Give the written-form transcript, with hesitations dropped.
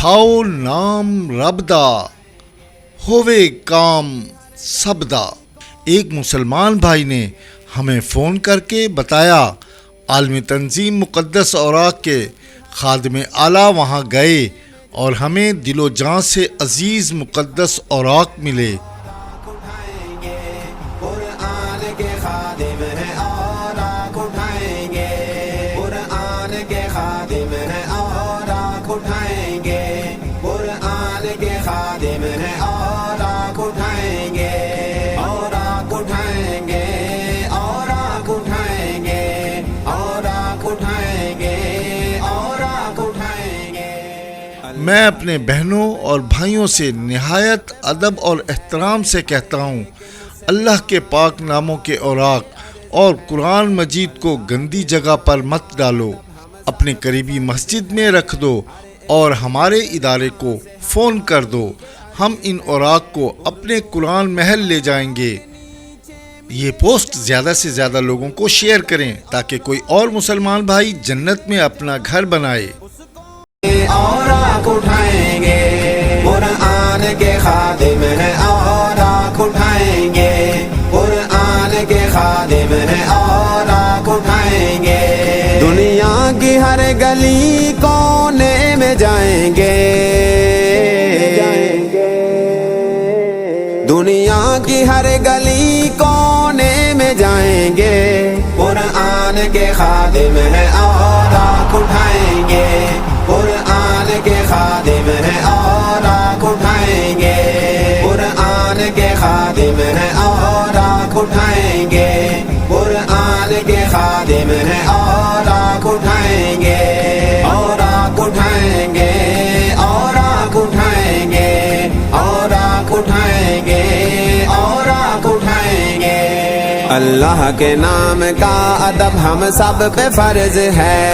اٹھاؤ نام رب دا ہووے کام سب دا۔ ایک مسلمان بھائی نے ہمیں فون کر کے بتایا عالمی تنظیم مقدس اوراق کے خادم اعلیٰ وہاں گئے اور ہمیں دل و جان سے عزیز مقدس اوراق ملے۔ میں اپنے بہنوں اور بھائیوں سے نہایت ادب اور احترام سے کہتا ہوں، اللہ کے پاک ناموں کے اوراق اور قرآن مجید کو گندی جگہ پر مت ڈالو، اپنے قریبی مسجد میں رکھ دو اور ہمارے ادارے کو فون کر دو، ہم ان اوراق کو اپنے قرآن محل لے جائیں گے۔ یہ پوسٹ زیادہ سے زیادہ لوگوں کو شیئر کریں تاکہ کوئی اور مسلمان بھائی جنت میں اپنا گھر بنائے۔ اوراق اٹھائیں گے، قرآن کے خادم ہیں، اوراق اٹھائیں گے، قرآن کے خادم ہیں، اوراق اٹھائیں گے۔ دنیا کی ہر گلی کونے میں جائیں گے، دنیا کی ہر گلی کونے میں جائیں گے، قرآن کے خادم ہیں، اوراق اٹھائیں گے، قرآن کے خادم ہیں، اوراق اٹھائیں گے، قرآن کے خادم ہیں، اوراق اٹھائیں گے، قرآن کے خادم ہیں، اوراق اٹھائیں گے، اوراق اٹھائیں گے، اوراق اٹھائیں گے، اوراق اٹھائیں گے، اوراق اٹھائیں گے۔ اللہ کے نام کا ادب ہم سب پہ فرض ہے۔